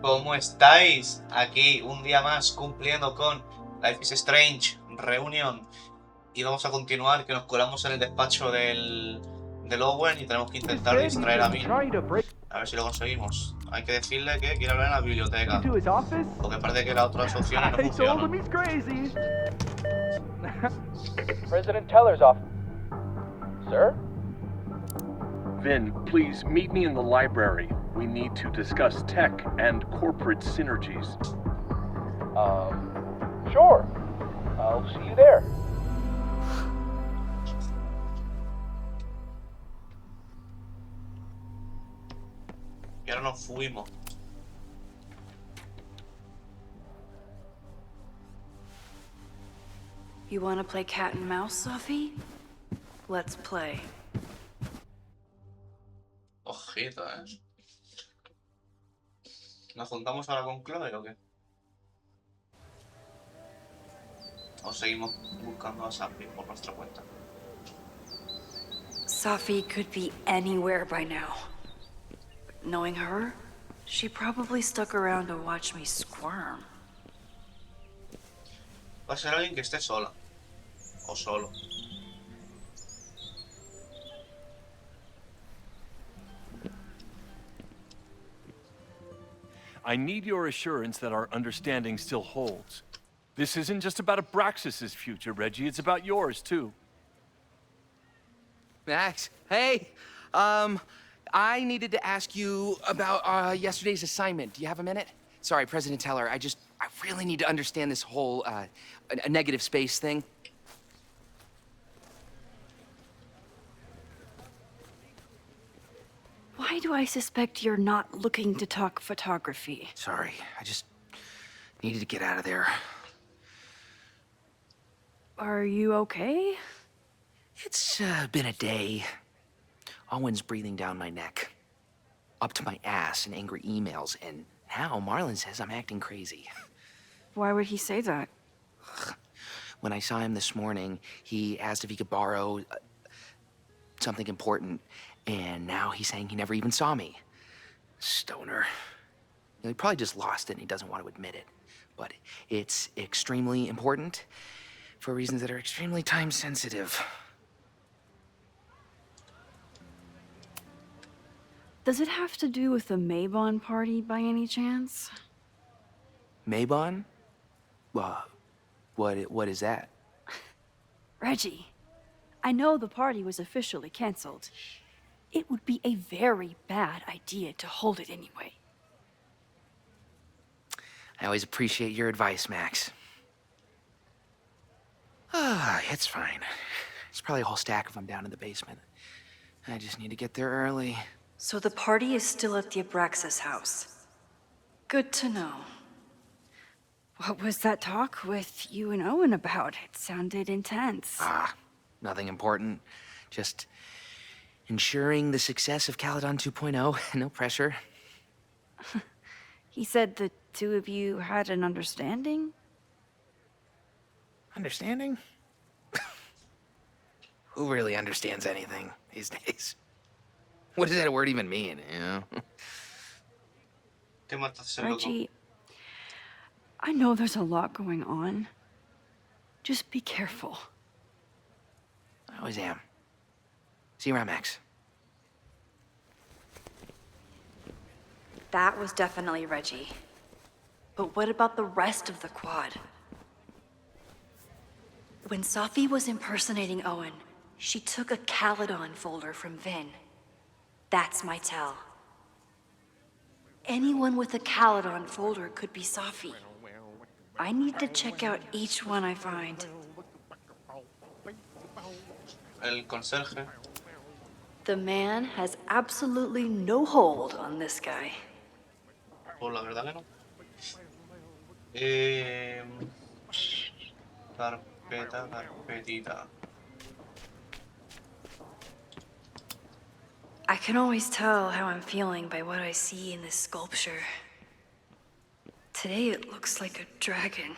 ¿Cómo estáis? Aquí un día más cumpliendo con Life is Strange, reunión. Y vamos a continuar, que nos colamos en el despacho del Owen y tenemos que intentar distraer a Bill. A ver si lo conseguimos. Hay que decirle que quiere hablar en la biblioteca, porque parece que las otras opciones no funcionan. President Teller's office. Sir? Vin, please meet me in the library. We need to discuss tech and corporate synergies. Sure. I'll see you there. Y ahora nos fuimos. You want to play cat and mouse, Sophie? Let's play. Ojito, ¿Nos juntamos ahora con Chloe o qué? ¿O seguimos buscando a Sophie por nuestra cuenta? Sophie could be anywhere by now. But knowing her, she probably stuck around to watch me squirm. Va a ser alguien que esté sola. O solo. I need your assurance that our understanding still holds. This isn't just about Abraxas's future, Reggie. It's about yours, too. Max, hey. I needed to ask you about yesterday's assignment. Do you have a minute? Sorry, President Teller, I really need to understand this whole, a negative space thing. Why do I suspect you're not looking to talk photography? Sorry, I just needed to get out of there. Are you okay? It's been a day. Owen's breathing down my neck, up to my ass in angry emails, and now Marlon says I'm acting crazy. Why would he say that? When I saw him this morning, he asked if he could borrow something important, and now he's saying he never even saw me. Stoner. He probably just lost it and he doesn't want to admit it. But it's extremely important for reasons that are extremely time sensitive. Does it have to do with the Maybon party by any chance? Maybon? What is that? Reggie, I know the party was officially canceled. It would be a very bad idea to hold it anyway. I always appreciate your advice, Max. It's fine. It's probably a whole stack of them down in the basement. I just need to get there early. So the party is still at the Abraxas house. Good to know. What was that talk with you and Owen about? It sounded intense. Nothing important. Just ensuring the success of Caledon 2.0. No pressure. He said the two of you had an understanding? Understanding? Who really understands anything these days? What does that word even mean, you know? ¿Qué más estás haciendo con? Reggie, I know there's a lot going on. Just be careful. I always am. See you around, Max. That was definitely Reggie. But what about the rest of the quad? When Sophie was impersonating Owen, she took a Caledon folder from Vin. That's my tell. Anyone with a Caledon folder could be Sophie. I need to check out each one I find. El conserje. The man has absolutely no hold on this guy. Pues la verdad que no. Carpetita. I can always tell how I'm feeling by what I see in this sculpture. Today it looks like a dragon.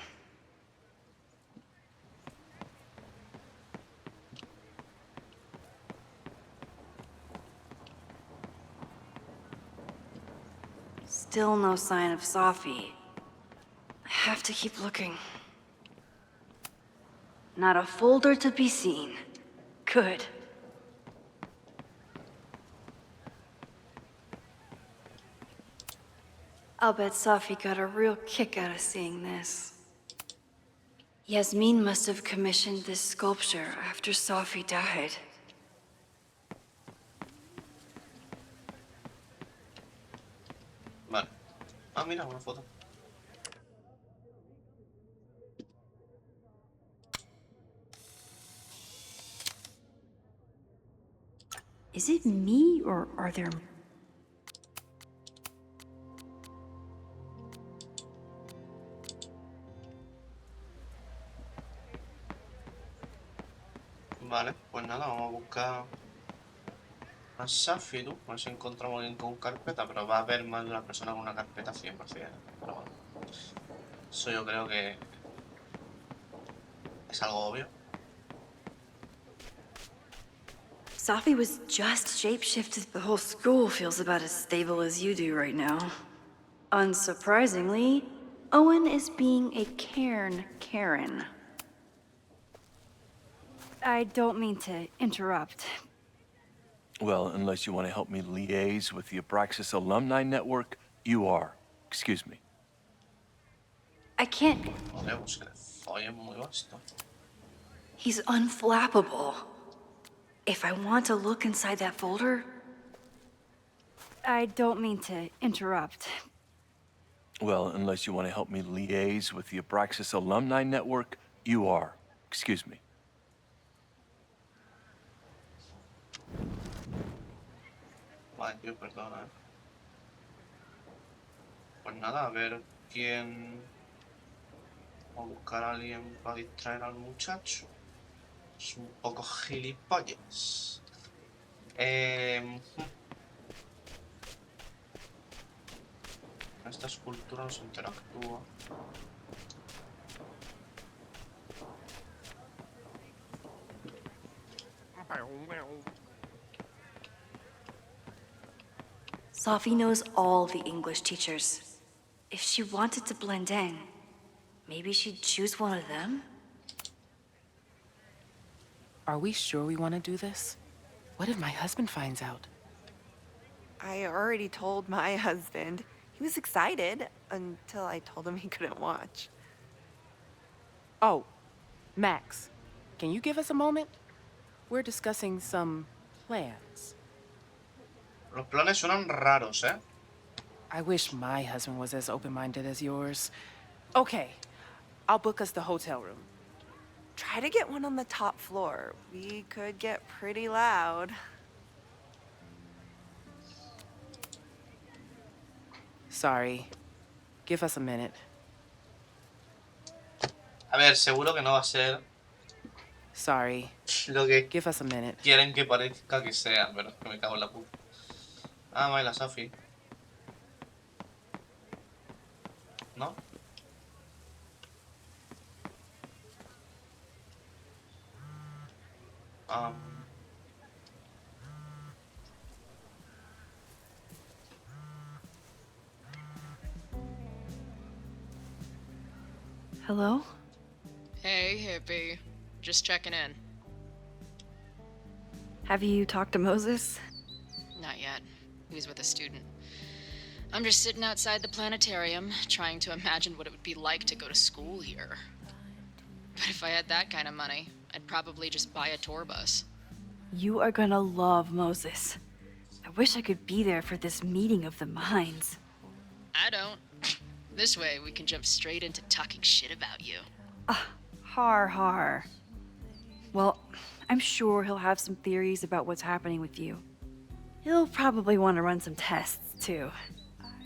still no sign of Sophie. I have to keep looking. Not a folder to be seen. Good. I'll bet Sophie got a real kick out of seeing this. Yasmin must have commissioned this sculpture after Sophie died. Vale. Ah, mira, una foto. Is it me, or are there... Vale, pues nada, vamos a buscar a Safi, a ver si encontramos a alguien con carpeta, pero va a haber más de una persona con una carpeta 100%. Pero bueno, eso yo creo que es algo obvio. Sophie was just shapeshifted. The whole school feels about as stable as you do right now. Unsurprisingly, Owen is being a cairn Karen. I don't mean to interrupt. Well, unless you want to help me liaise with the Abraxas Alumni Network, you are. Excuse me. I can't... Joder, pues que le follen muy vasto. He's unflappable. If I want to look inside that folder... I don't mean to interrupt. Well, unless you want to help me liaise with the Abraxas Alumni Network, you are. Excuse me. Vale, tío, perdona, Pues nada, a ver quién... Vamos a buscar a alguien para distraer al muchacho. Es un poco gilipollas. Esta escultura no se interactúa. Sophie knows all the English teachers. If she wanted to blend in, maybe she'd choose one of them? Are we sure we want to do this? What if my husband finds out? I already told my husband. He was excited until I told him he couldn't watch. Oh, Max, can you give us a moment? We're discussing some plans. Los planes suenan raros, ¿eh? I wish my husband was as open-minded as yours. Okay, I'll book us the hotel room. Try to get one on the top floor. We could get pretty loud. Sorry. Give us a minute. A ver, seguro que no va a ser Sorry. lo que Give us a minute. quieren que parezca que sea, pero es que me cago en la puta. Ah, baila Sophie. ¿No? Hello? Hey, hippie. Just checking in. Have you talked to Moses? Not yet. He was with a student. I'm just sitting outside the planetarium, trying to imagine what it would be like to go to school here. But if I had that kind of money, I'd probably just buy a tour bus. You are gonna love Moses. I wish I could be there for this meeting of the minds. I don't. This way, we can jump straight into talking shit about you. Har har. Well, I'm sure he'll have some theories about what's happening with you. He'll probably want to run some tests, too.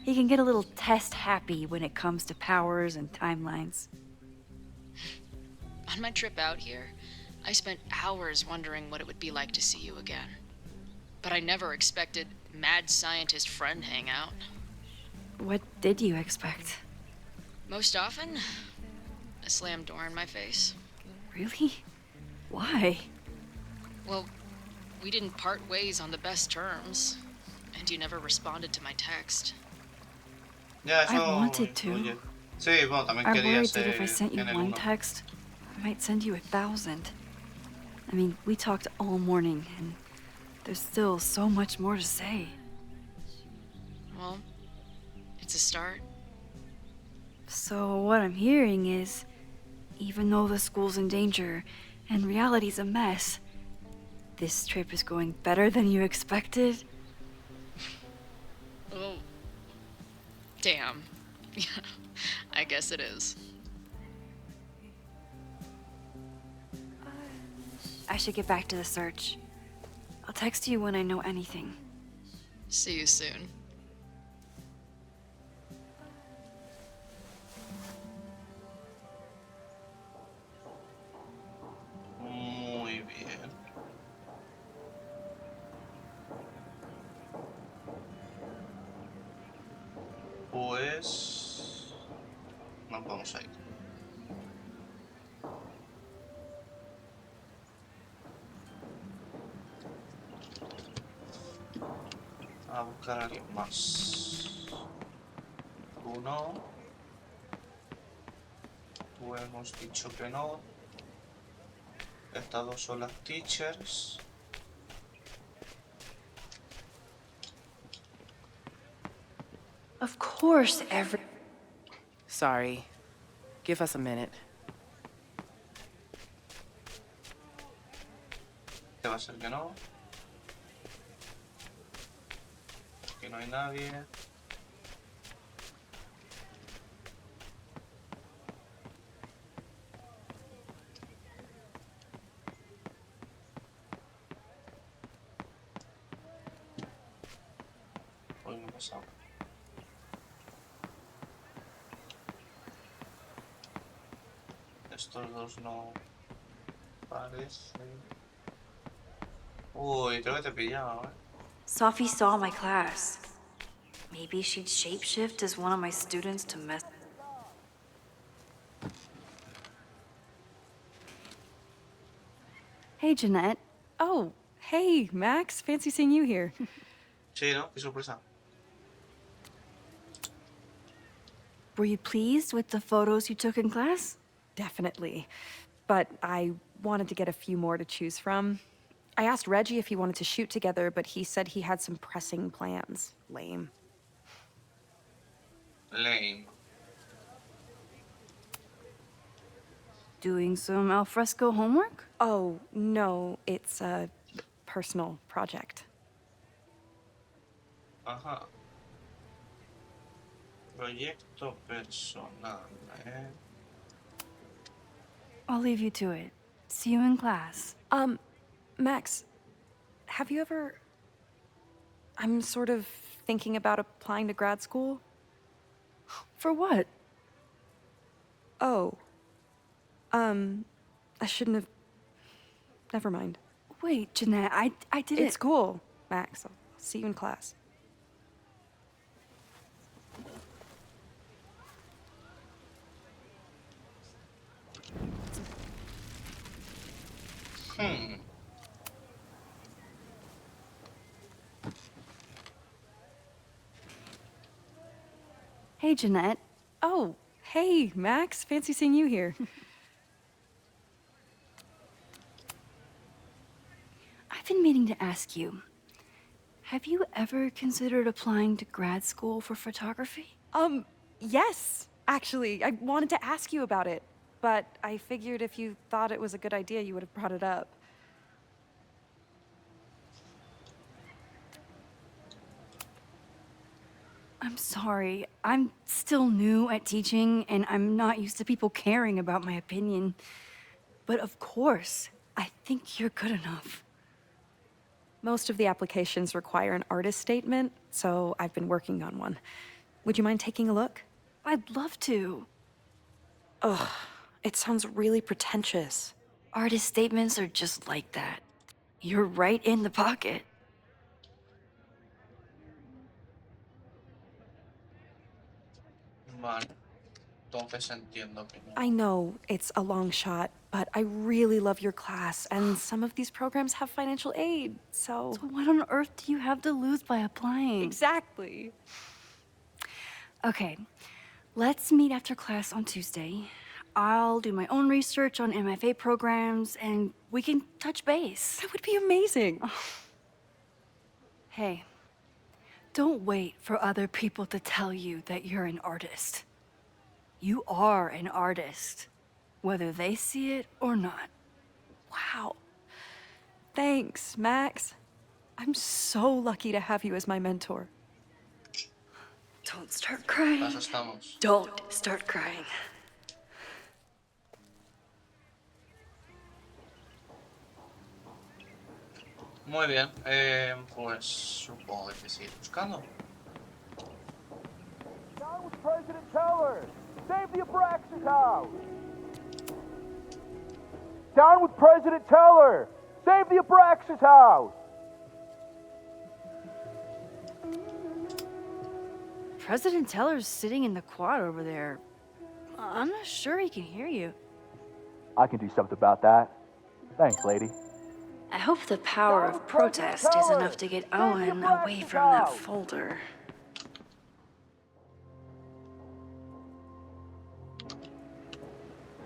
He can get a little test-happy when it comes to powers and timelines. On my trip out here, I spent hours wondering what it would be like to see you again. But I never expected mad scientist friend hangout. What did you expect? Most often, a slammed door in my face. Really? Why? Well, we didn't part ways on the best terms, and you never responded to my text. Ya, I eso wanted to. influye. Sí, bueno, también I quería worried that ser if I sent you en el one 1. text, I might send you 1,000. I mean, we talked all morning, and there's still so much more to say. Well, it's a start. So what I'm hearing is, even though the school's in danger and reality's a mess, this trip is going better than you expected? Oh, damn. Yeah, I guess it is. I should get back to the search. I'll text you when I know anything. See you soon. Muy bien. Pues... nos vamos a ir. A buscar a alguien más. Tú no. Tú hemos dicho que no. Estas dos son las teachers. Of course, Sorry. Give us a minute. Este va a ser que no. Que no hay nadie. Hoy me he pasado. Estos dos no parecen. Uy, creo que te pillaba, ¿eh? Sophie saw my class. Maybe she'd shapeshift as one of my students to mess. Hey, Jeanette. Oh, hey, Max. Fancy seeing you here. Sí, ¿no? Qué sorpresa. Were you pleased with the photos you took in class? Definitely. But I wanted to get a few more to choose from. I asked Reggie if he wanted to shoot together, but he said he had some pressing plans. Lame. Lame. Doing some alfresco homework? Oh, no, it's a personal project. Ajá. Proyecto personal, ¿eh? I'll leave you to it. See you in class. Max, have you ever... I'm sort of thinking about applying to grad school. For what? Oh. I shouldn't have... Never mind. Wait, Jeanette, I didn't... It's cool, Max. I'll see you in class. Hey, Jeanette. Oh, hey, Max. Fancy seeing you here. I've been meaning to ask you. Have you ever considered applying to grad school for photography? Yes. Actually, I wanted to ask you about it, but I figured if you thought it was a good idea, you would have brought it up. I'm sorry. I'm still new at teaching, and I'm not used to people caring about my opinion. But of course, I think you're good enough. Most of the applications require an artist statement, so I've been working on one. Would you mind taking a look? I'd love to. Ugh, it sounds really pretentious. Artist statements are just like that. You're right in the pocket. Vale. Entonces entiendo que no. I know it's a long shot, but I really love your class, and some of these programs have financial aid, so... So what on earth do you have to lose by applying? Exactly. Okay, let's meet after class on Tuesday. I'll do my own research on MFA programs, and we can touch base. That would be amazing. Hey, don't wait for other people to tell you that you're an artist. You are an artist, whether they see it or not. Wow. Thanks, Max. I'm so lucky to have you as my mentor. Don't start crying. Para eso estamos. Don't start crying. Muy bien, pues supongo que seguir buscando. Down with President Teller! Save the Abraxas house! Down with President Teller! Save the Abraxas house! President Teller's sitting in the quad over there. I'm not sure he can hear you. I can do something about that. Thanks, lady. I hope the power of protest is enough to get Owen away from that folder.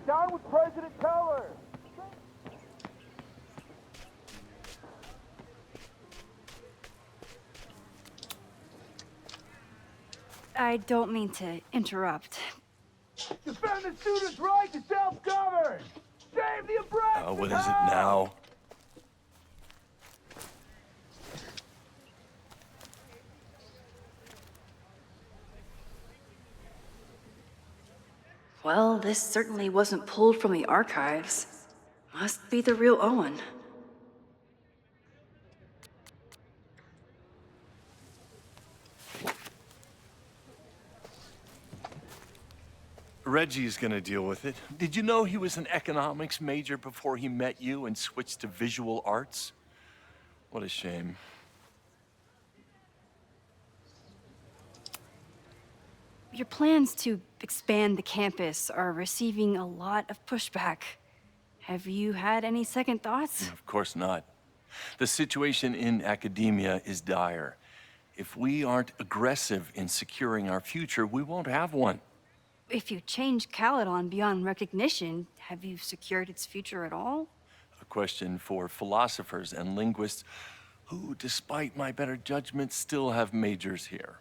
Down with President Teller! I don't mean to interrupt. Defend the students' right to self-govern! Save the Abraxas What is it now? Well, this certainly wasn't pulled from the archives. Must be the real Owen. Reggie's gonna deal with it. Did you know he was an economics major before he met you and switched to visual arts? What a shame. Your plans to expand the campus are receiving a lot of pushback. Have you had any second thoughts? Of course not. The situation in academia is dire. If we aren't aggressive in securing our future, we won't have one. If you change Caledon beyond recognition, have you secured its future at all? A question for philosophers and linguists who, despite my better judgment, still have majors here.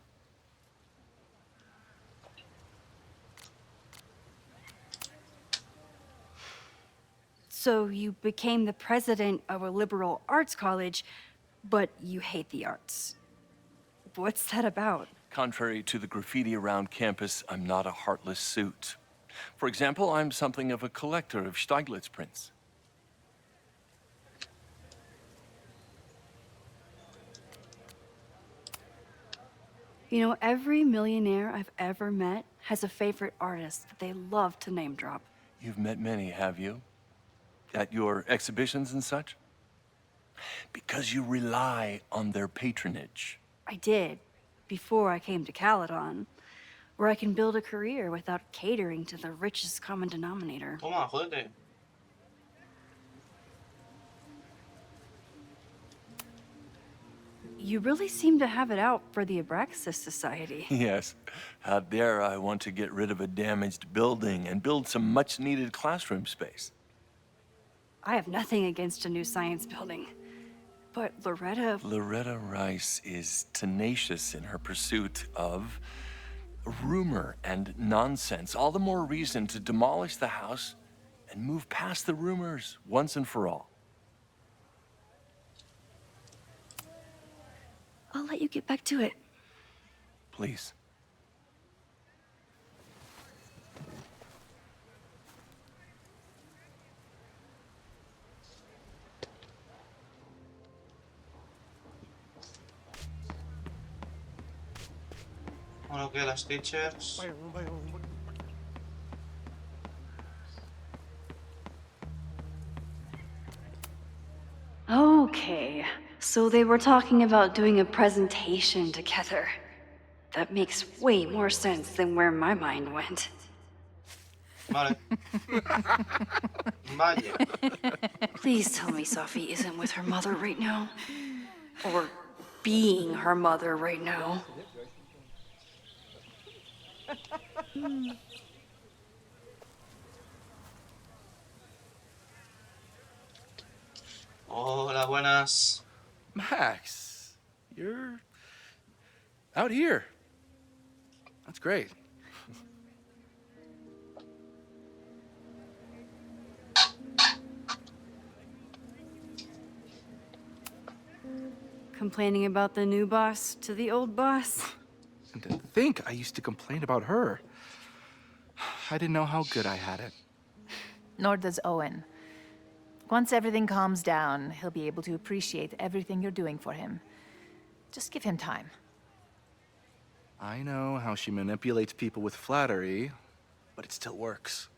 So you became the president of a liberal arts college, but you hate the arts. What's that about? Contrary to the graffiti around campus, I'm not a heartless suit. For example, I'm something of a collector of Stieglitz prints. You know, every millionaire I've ever met has a favorite artist that they love to name drop. You've met many, have you? At your exhibitions and such? Because you rely on their patronage. I did, before I came to Caledon, where I can build a career without catering to the richest common denominator. Toma, jódete. You really seem to have it out for the Abraxas Society. Yes. Out there, I want to get rid of a damaged building and build some much-needed classroom space. I have nothing against a new science building, but Loretta Rice is tenacious in her pursuit of rumor and nonsense. All the more reason to demolish the house and move past the rumors once and for all. I'll let you get back to it. Please. Bueno, que las teachers. Okay, so they were talking about doing a presentation together. That makes way more sense than where my mind went. Vale. Vaya. Please tell me Sophie isn't with her mother right now. Or being her mother right now. Hola, buenas. Max, you're out here. That's great. Complaining about the new boss to the old boss? And to think I used to complain about her. I didn't know how good I had it. Nor does Owen. Once everything calms down, he'll be able to appreciate everything you're doing for him. Just give him time. I know how she manipulates people with flattery, but it still works.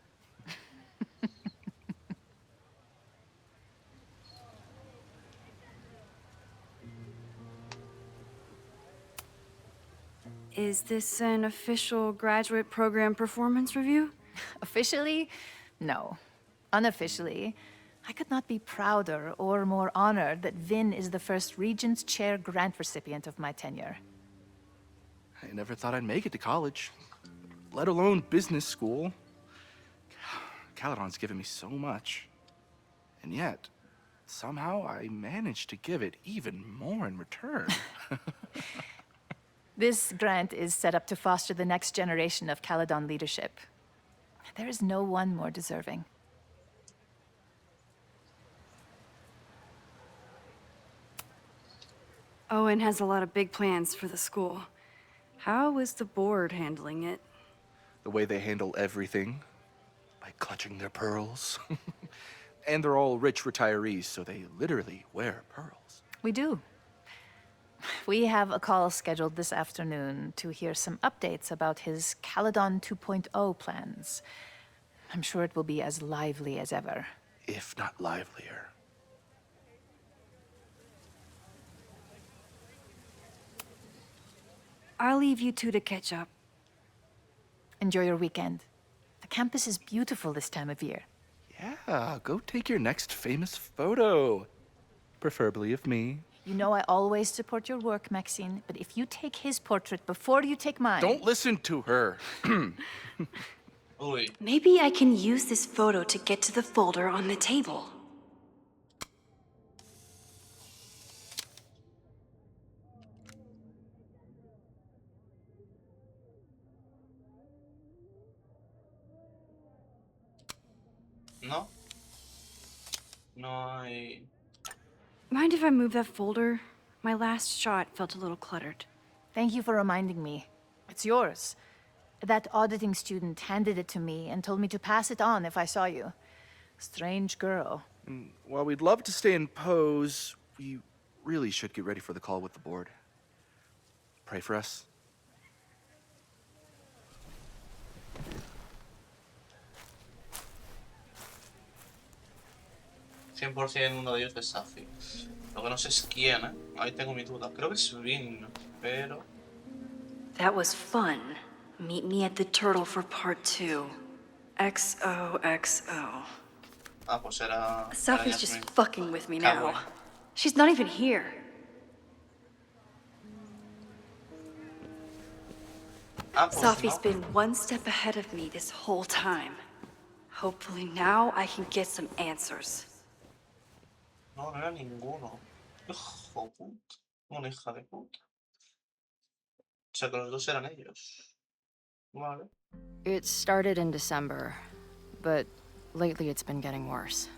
Is this an official graduate program performance review? Officially? No. Unofficially, I could not be prouder or more honored that Vin is the first Regents Chair grant recipient of my tenure. I never thought I'd make it to college, let alone business school. Caledon's given me so much. And yet, somehow I managed to give it even more in return. This grant is set up to foster the next generation of Caledon leadership. There is no one more deserving. Owen has a lot of big plans for the school. How is the board handling it? The way they handle everything, by clutching their pearls. And they're all rich retirees, so they literally wear pearls. We do. We have a call scheduled this afternoon to hear some updates about his Caledon 2.0 plans. I'm sure it will be as lively as ever. If not livelier. I'll leave you two to catch up. Enjoy your weekend. The campus is beautiful this time of year. Yeah, go take your next famous photo. Preferably of me. You know I always support your work, Maxine, but if you take his portrait before you take mine... Don't listen to her. Uy. Maybe I can use this photo to get to the folder on the table. No. No hay... Mind if I move that folder? My last shot felt a little cluttered. Thank you for reminding me. It's yours. That auditing student handed it to me and told me to pass it on if I saw you. Strange girl. While we'd love to stay in pose, we really should get ready for the call with the board. Pray for us. Uno de ellos es Safi. Lo que no sé es quién, ¿eh? Ahí tengo mi duda. Creo que es Vin, pero... That was fun. Meet me at the Turtle for part 2. XOXO. Ah, pues era... Safi's just Yasmin. fucking with me Ah, now. bueno. She's not even here. Ah, pues Safi's no. been one step ahead of me this whole time. Hopefully now I can get some answers. No, no era ninguno. Hijo puta. Una hija de puta. O sea que los dos eran ellos. Vale. It started in December, but lately it's been getting worse.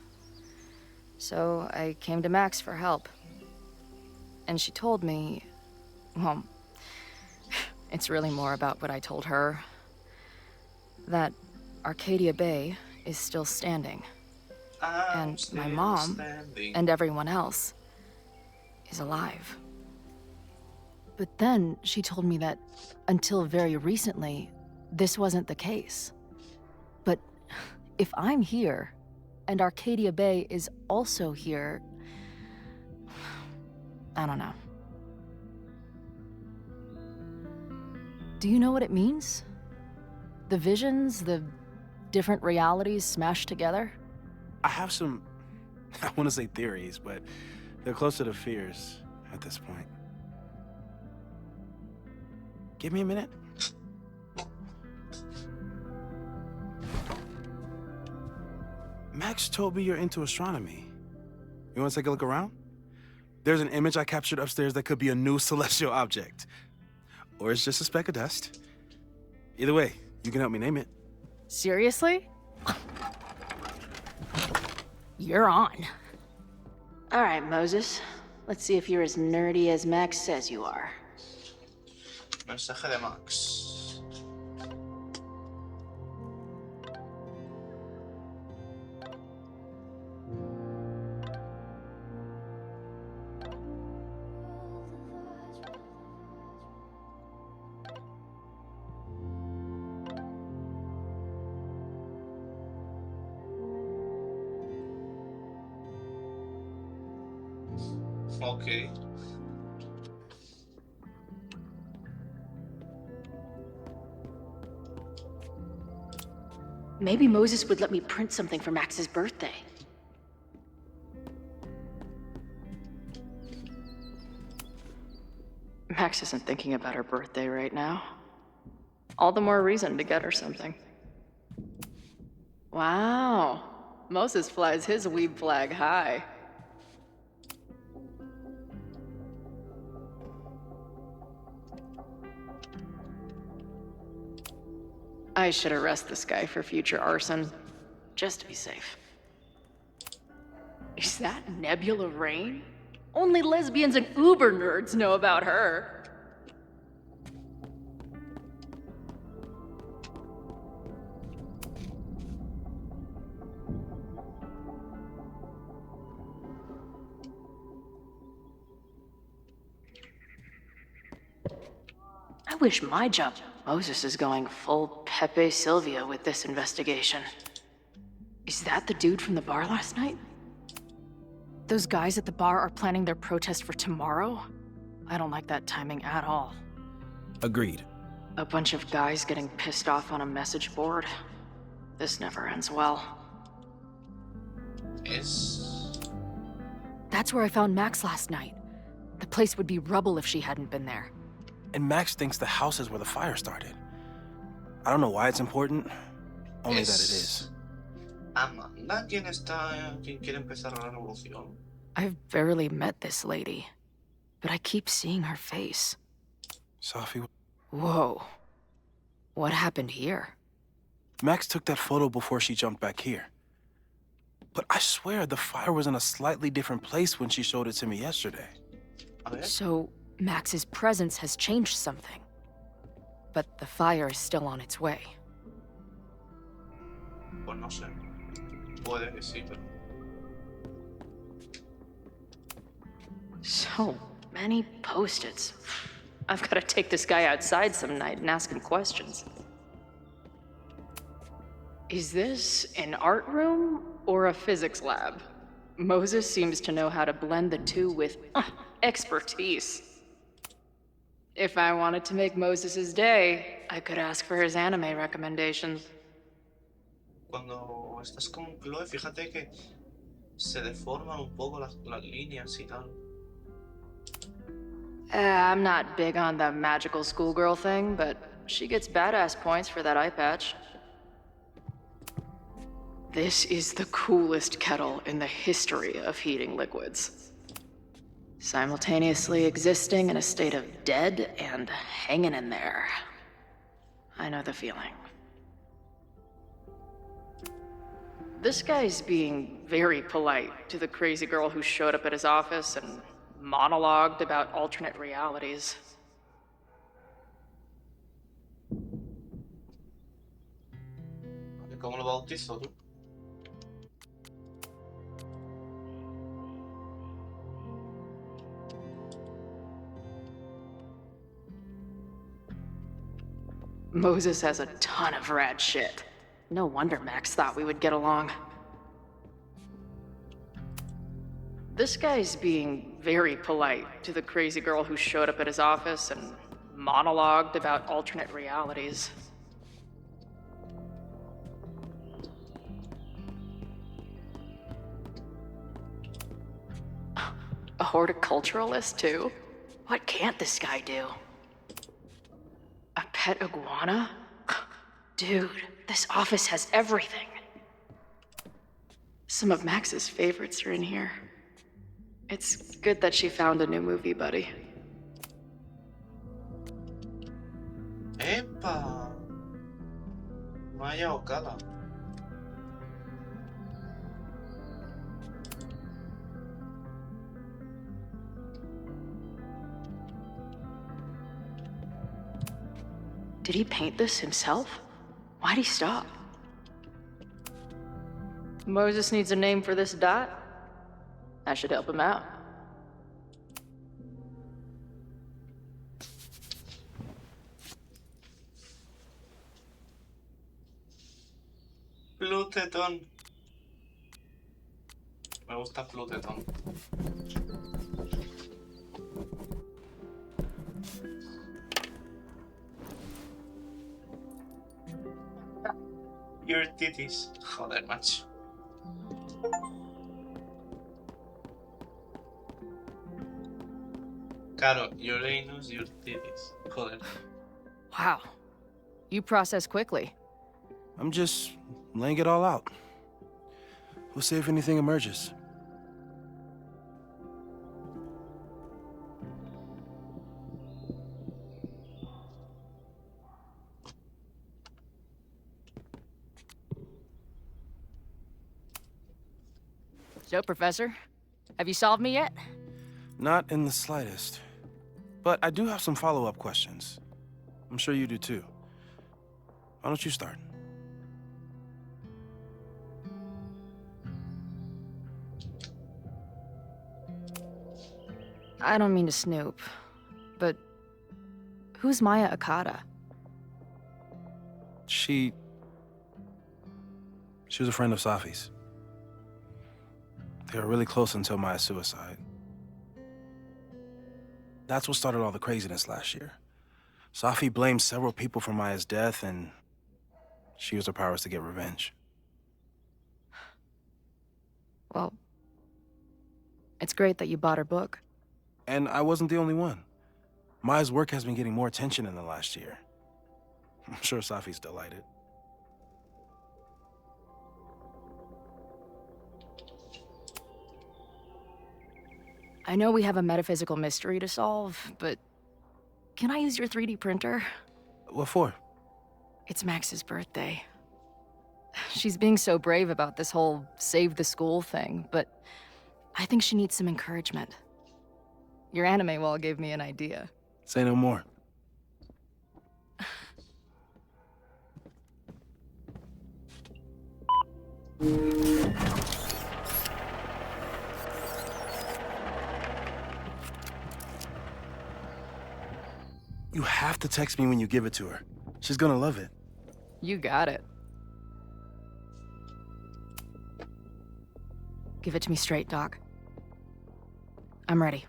So I came to Max for help. And she told me, well, it's really more about what I told her, that Arcadia Bay is still standing. And my mom and everyone else is alive. But then she told me that until very recently, this wasn't the case. But if I'm here, and Arcadia Bay is also here, I don't know. Do you know what it means? The visions, the different realities smashed together? I have some, I want to say theories, but they're closer to fears at this point. Give me a minute. Max told me you're into astronomy. You want to take a look around? There's an image I captured upstairs that could be a new celestial object. Or it's just a speck of dust. Either way, you can help me name it. Seriously? You're on. All right, Moses. Let's see if you're as nerdy as Max says you are. Mensaje de Max. Okay. Maybe Moses would let me print something for Max's birthday. Max isn't thinking about her birthday right now. All the more reason to get her something. Wow. Moses flies his weeb flag high. I should arrest this guy for future arson, just to be safe. Is that Nebula Rain? Only lesbians and uber nerds know about her. I wish my job. Moses is going full Pepe Silvia with this investigation. Is that the dude from the bar last night? Those guys at the bar are planning their protest for tomorrow? I don't like that timing at all. Agreed. A bunch of guys getting pissed off on a message board. This never ends well. That's where I found Max last night. The place would be rubble if she hadn't been there. And Max thinks the house is where the fire started. I don't know why it's important, only that it is. Amanda, ¿quién quiere empezar la revolución? I've barely met this lady, but I keep seeing her face. Sophie. Whoa. What happened here? Max took that photo before she jumped back here. But I swear the fire was in a slightly different place when she showed it to me yesterday. So, Max's presence has changed something. But the fire is still on its way. Pues no sé. Puede que sí, pero... So many post-its. I've got to take this guy outside some night and ask him questions. Is this an art room or a physics lab? Moses seems to know how to blend the two with expertise. If I wanted to make Moses' day, I could ask for his anime recommendations. Cuando estás con Chloe, fíjate que se deforman un poco las líneas y tal. I'm not big on the magical schoolgirl thing, but she gets badass points for that eye patch. This is the coolest kettle in the history of heating liquids. Simultaneously existing in a state of dead and hanging in there. I know the feeling. This guy's being very polite to the crazy girl who showed up at his office and monologued about alternate realities. ¿Cómo lo bautizo tú? Moses has a ton of rad shit. No wonder Max thought we would get along. This guy's being very polite to the crazy girl who showed up at his office and monologued about alternate realities. A horticulturalist, too? What can't this guy do? A pet iguana? Dude, this office has everything. Some of Max's favorites are in here. It's good that she found a new movie buddy. ¡Epa! Vaya Okada. Did he paint this himself? Why'd he stop? Moses needs a name for this dot. I should help him out. Plutetón. Me gusta Plutetón. Your titties. Joder, macho. Claro, your anus, your titties. Joder. Wow. You process quickly. I'm just laying it all out. We'll see if anything emerges. So, Professor, have you solved me yet? Not in the slightest. But I do have some follow-up questions. I'm sure you do too. Why don't you start? I don't mean to snoop, but who's Maya Okada? She was a friend of Safi's. They were really close until Maya's suicide. That's what started all the craziness last year. Safi blamed several people for Maya's death, and she used her powers to get revenge. Well, it's great that you bought her book. And I wasn't the only one. Maya's work has been getting more attention in the last year. I'm sure Safi's delighted. I know we have a metaphysical mystery to solve, but can I use your 3D printer? What for? It's Max's birthday. She's being so brave about this whole save the school thing, but I think she needs some encouragement. Your anime wall gave me an idea. Say no more. You have to text me when you give it to her. She's gonna love it. You got it. Give it to me straight, Doc. I'm ready.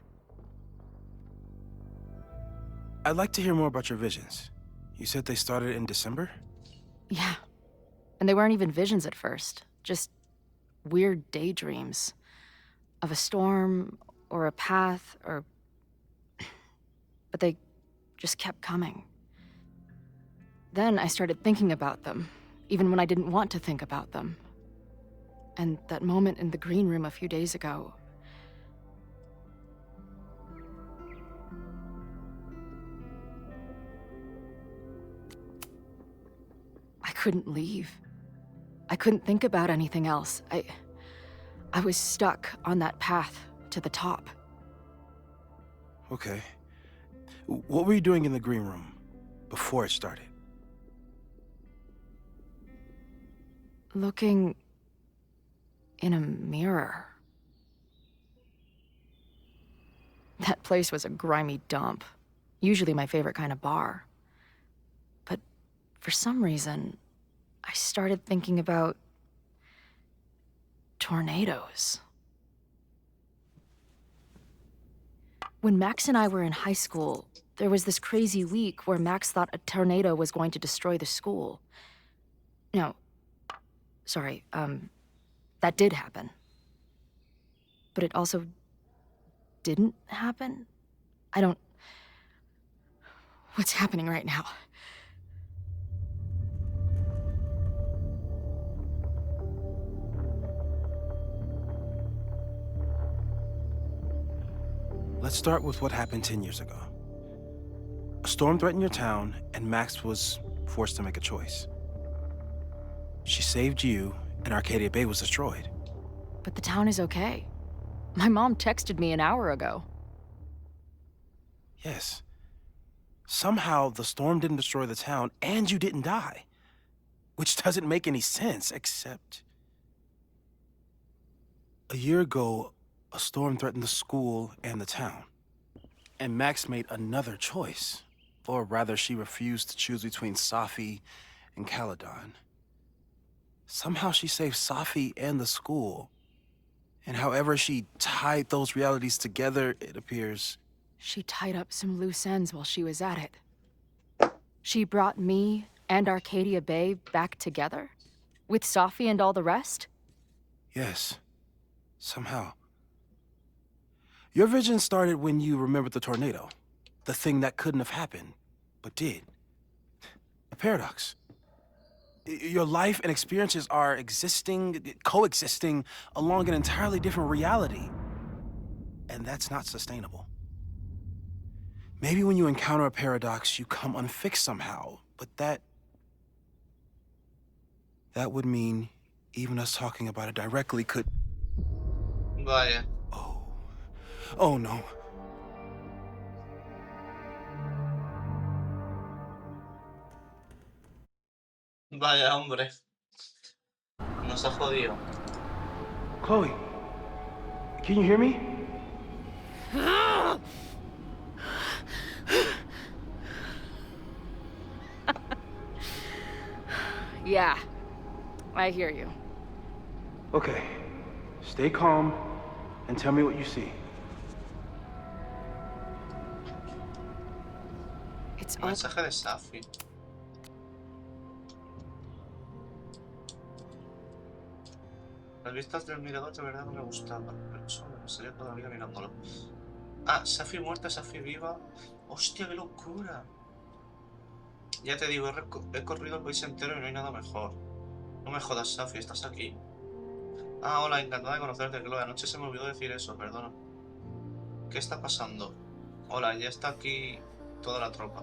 I'd like to hear more about your visions. You said they started in December? Yeah. And they weren't even visions at first. Just weird daydreams. Of a storm, or a path, or... But they just kept coming. Then I started thinking about them, even when I didn't want to think about them. And that moment in the green room a few days ago... I couldn't leave. I couldn't think about anything else. I was stuck on that path to the top. Okay. What were you doing in the green room before it started? Looking in a mirror. That place was a grimy dump. Usually my favorite kind of bar. But for some reason, I started thinking about tornadoes. When Max and I were in high school, there was this crazy week where Max thought a tornado was going to destroy the school. No, sorry, that did happen. But it also didn't happen? What's happening right now? Let's start with what happened 10 years ago. A storm threatened your town, and Max was forced to make a choice. She saved you, and Arcadia Bay was destroyed. But the town is okay. My mom texted me an hour ago. Yes. Somehow, the storm didn't destroy the town, and you didn't die. Which doesn't make any sense, except... A year ago, a storm threatened the school and the town. And Max made another choice. Or rather, she refused to choose between Safi and Caledon. Somehow she saved Safi and the school. And however she tied those realities together, it appears... She tied up some loose ends while she was at it. She brought me and Arcadia Bay back together? With Safi and all the rest? Yes. Somehow. Your vision started when you remembered the tornado. The thing that couldn't have happened, but did. A paradox. Your life and experiences are coexisting along an entirely different reality. And that's not sustainable. Maybe when you encounter a paradox, you come unfixed somehow, but that would mean even us talking about it directly could... Vaya. Oh no. Vaya, hombre. Nos ha jodido. Chloe, can you hear me? Yeah, I hear you. Okay. Stay calm and tell me what you see. It's all... Mensaje de Safi. Las vistas del mirador de verdad no me gustaban, pero solo me salía toda la vida mirándolo. Ah, Safi muerta, Safi viva. ¡Hostia, qué locura! Ya te digo, he corrido el país entero y no hay nada mejor. No me jodas, Safi, ¿estás aquí? Ah, hola, encantada de conocerte, Chloe. Anoche se me olvidó decir eso, perdona. ¿Qué está pasando? Hola, ya está aquí toda la tropa.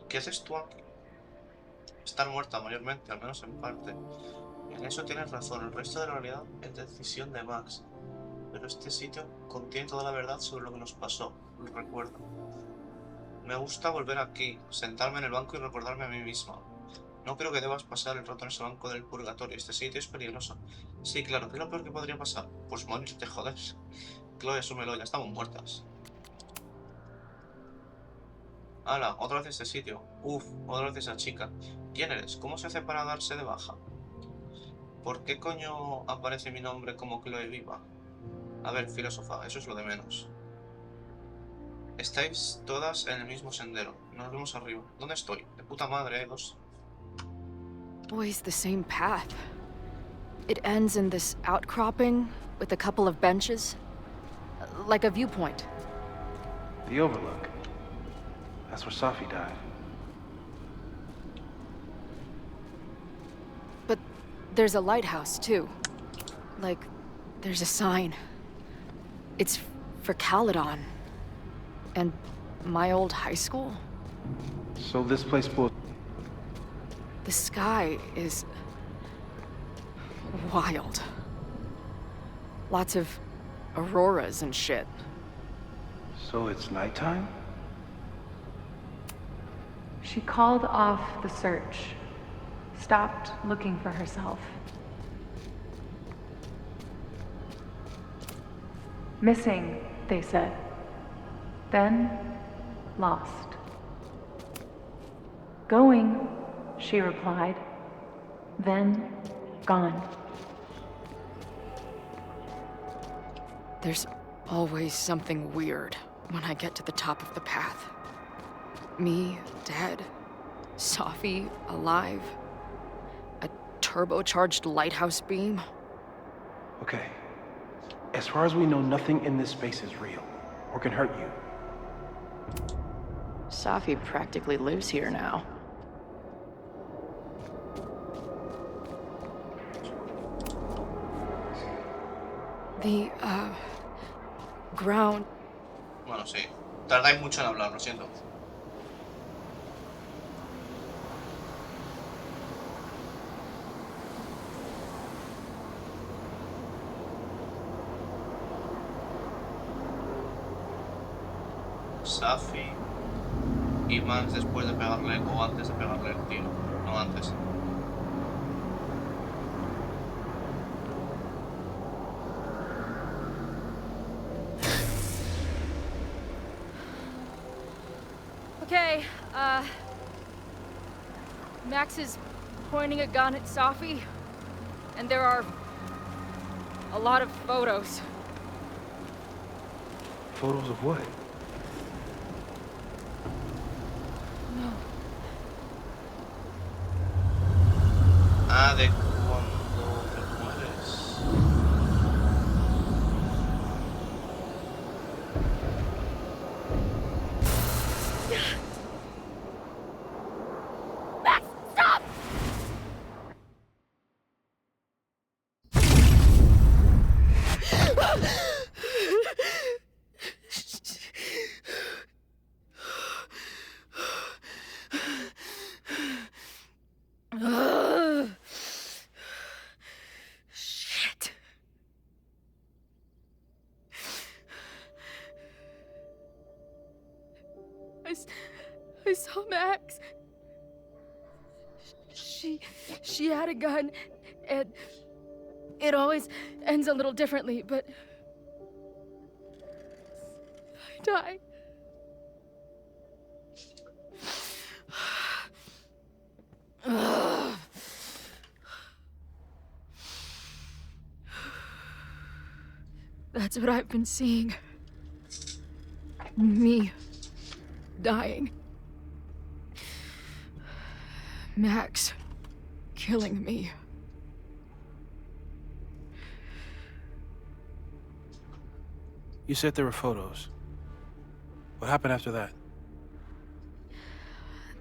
¿Qué haces tú aquí? Estar muerta mayormente, al menos en parte. En eso tienes razón, el resto de la realidad es decisión de Max. Pero este sitio contiene toda la verdad sobre lo que nos pasó, lo recuerdo. Me gusta volver aquí, sentarme en el banco y recordarme a mí misma. No creo que debas pasar el rato en ese banco del purgatorio, este sitio es peligroso. Sí, claro, ¿qué es lo peor que podría pasar? Pues morirte, joder. Chloe, asúmelo, ya estamos muertas. Hala, otra vez este sitio. Uf, otra vez esa chica. ¿Quién eres? ¿Cómo se hace para darse de baja? ¿Por qué coño aparece mi nombre como Chloe viva? A ver, filósofa, eso es lo de menos. Estáis todas en el mismo sendero. Nos vemos arriba. ¿Dónde estoy? De puta madre, dos. Always the same path. It ends in this outcropping with a couple of benches. Like a viewpoint. The overlook. That's where Safi died. But there's a lighthouse, too. Like, there's a sign. It's for Caledon. And my old high school? So this place will... The sky is... wild. Lots of auroras and shit. So it's nighttime? She called off the search. Stopped looking for herself. Missing, they said. Then, lost. Going, she replied. Then, gone. There's always something weird when I get to the top of the path. Me, dead. Safi, alive. A turbocharged lighthouse beam. Okay. As far as we know, nothing in this space is real or can hurt you. Safi practically lives here now. The, ground Bueno, sí. Tardáis mucho en hablar, lo siento. Safi y Max después de pegarle o antes de pegarle el tiro. No antes. Okay, Max is pointing a gun at Safi, and there are a lot of photos. Photos of what? No. Ah, de cuando te mueres. Max, stop! Shit. I saw Max. She had a gun, and it always ends a little differently, but I die. That's what I've been seeing. Me dying. Max killing me. You said there were photos. What happened after that?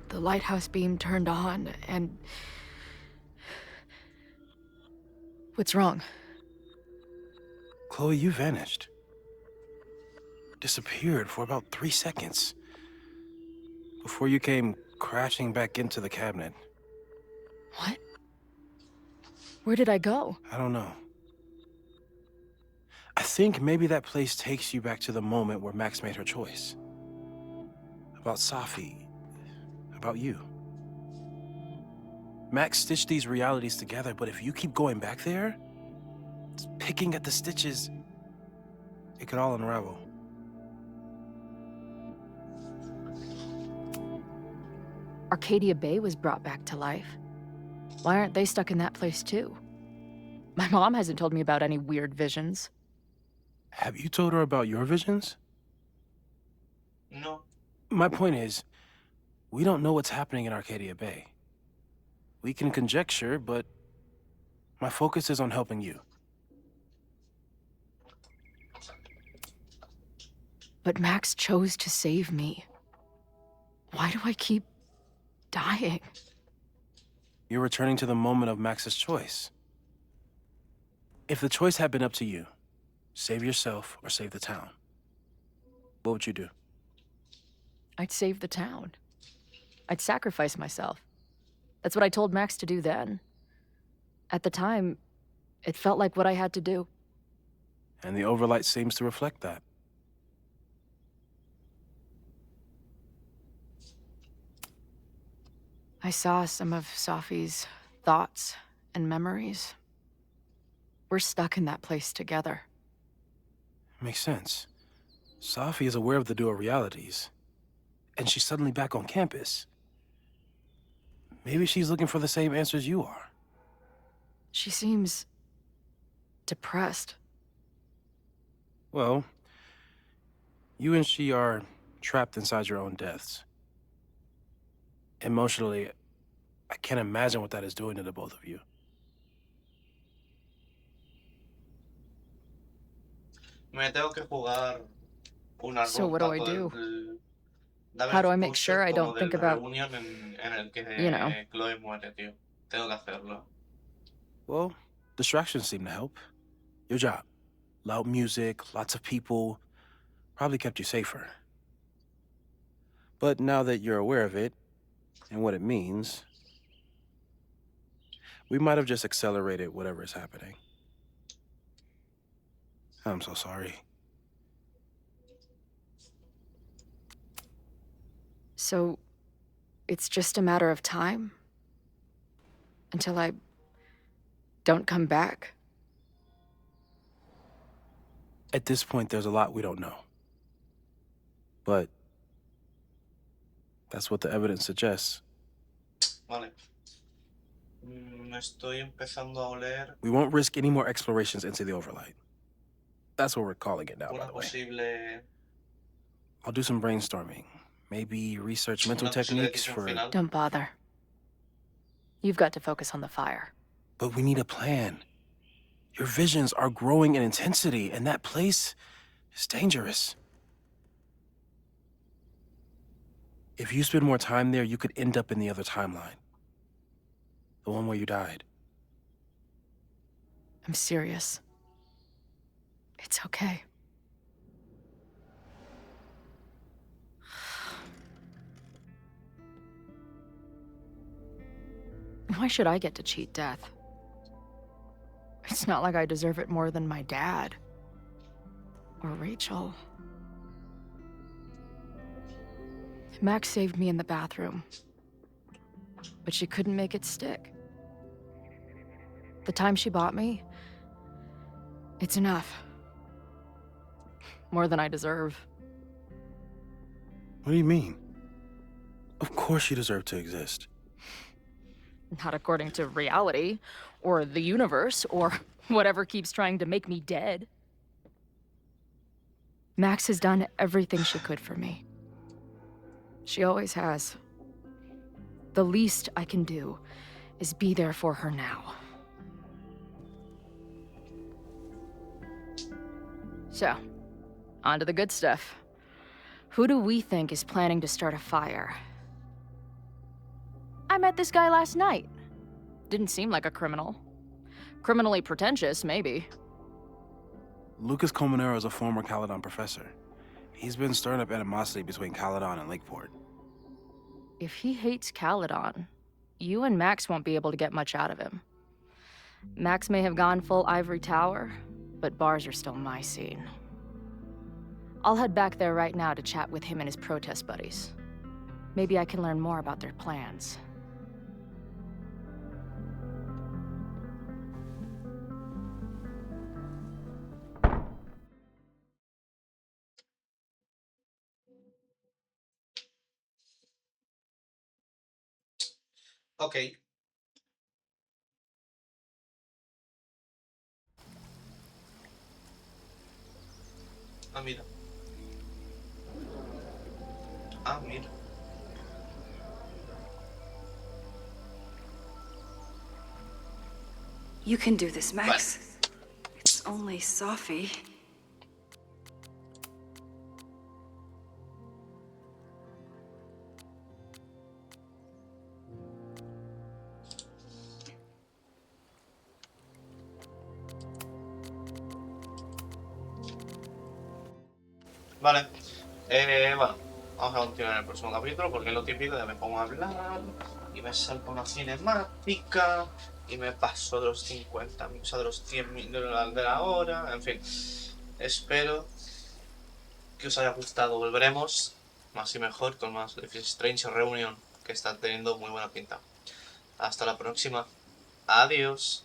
The lighthouse beam turned on, and... What's wrong? Chloe, you vanished. Disappeared for about 3 seconds. Before you came crashing back into the cabinet. What? Where did I go? I don't know. I think maybe that place takes you back to the moment where Max made her choice. About Safi. About you. Max stitched these realities together, but if you keep going back there, picking at the stitches, it could all unravel. Arcadia Bay was brought back to life. Why aren't they stuck in that place too? My mom hasn't told me about any weird visions. Have you told her about your visions? No. My point is, we don't know what's happening in Arcadia Bay. We can conjecture, but my focus is on helping you. But Max chose to save me. Why do I keep dying? You're returning to the moment of Max's choice. If the choice had been up to you, save yourself or save the town, what would you do? I'd save the town. I'd sacrifice myself. That's what I told Max to do then. At the time, it felt like what I had to do. And the overlight seems to reflect that. I saw some of Safi's thoughts and memories. We're stuck in that place together. Makes sense. Safi is aware of the dual realities, and she's suddenly back on campus. Maybe she's looking for the same answers you are. She seems depressed. Well, you and she are trapped inside your own deaths. Emotionally, I can't imagine what that is doing to the both of you. Me tengo que jugar una So what do I ronda do? Dame How do I el make sure I concepto don't think del about, reunión en el que you know. Chloe muere, tío. Tengo que hacerlo. Well, distractions seem to help. Your job. Loud music, lots of people. Probably kept you safer. But now that you're aware of it, and what it means, we might have just accelerated whatever is happening. I'm so sorry. So, it's just a matter of time? Until I don't come back? At this point, there's a lot we don't know. But that's what the evidence suggests. Vale. Me estoy empezando a oler We won't risk any more explorations into the overlight. That's what we're calling it now, by una the way. posible... I'll do some brainstorming. Maybe research mental una posible techniques decisión for... final. Don't bother. You've got to focus on the fire. But we need a plan. Your visions are growing in intensity, and that place is dangerous. If you spend more time there, you could end up in the other timeline. The one where you died. I'm serious. It's okay. Why should I get to cheat death? It's not like I deserve it more than my dad. Or Rachel. Max saved me in the bathroom. But she couldn't make it stick. The time she bought me, it's enough. More than I deserve. What do you mean? Of course you deserve to exist. Not according to reality, or the universe, or whatever keeps trying to make me dead. Max has done everything she could for me. She always has. The least I can do is be there for her now. So, on to the good stuff. Who do we think is planning to start a fire? I met this guy last night. Didn't seem like a criminal. Criminally pretentious, maybe. Lucas Colmenero is a former Caledon professor. He's been stirring up animosity between Caledon and Lakeport. If he hates Caledon, you and Max won't be able to get much out of him. Max may have gone full ivory tower, but bars are still my scene. I'll head back there right now to chat with him and his protest buddies. Maybe I can learn more about their plans. Ok. Ah, mira. Ah, mira. You can do this, Max. It's only Sophie. Vale. Bueno, vamos a continuar en el próximo capítulo porque es lo típico de me pongo a hablar y me salta una cinemática y me paso de los 50, o sea, de los 100 minutos de la hora, en fin. Espero que os haya gustado. Volveremos más y mejor con más Life is Strange Reunion, que está teniendo muy buena pinta. Hasta la próxima. Adiós.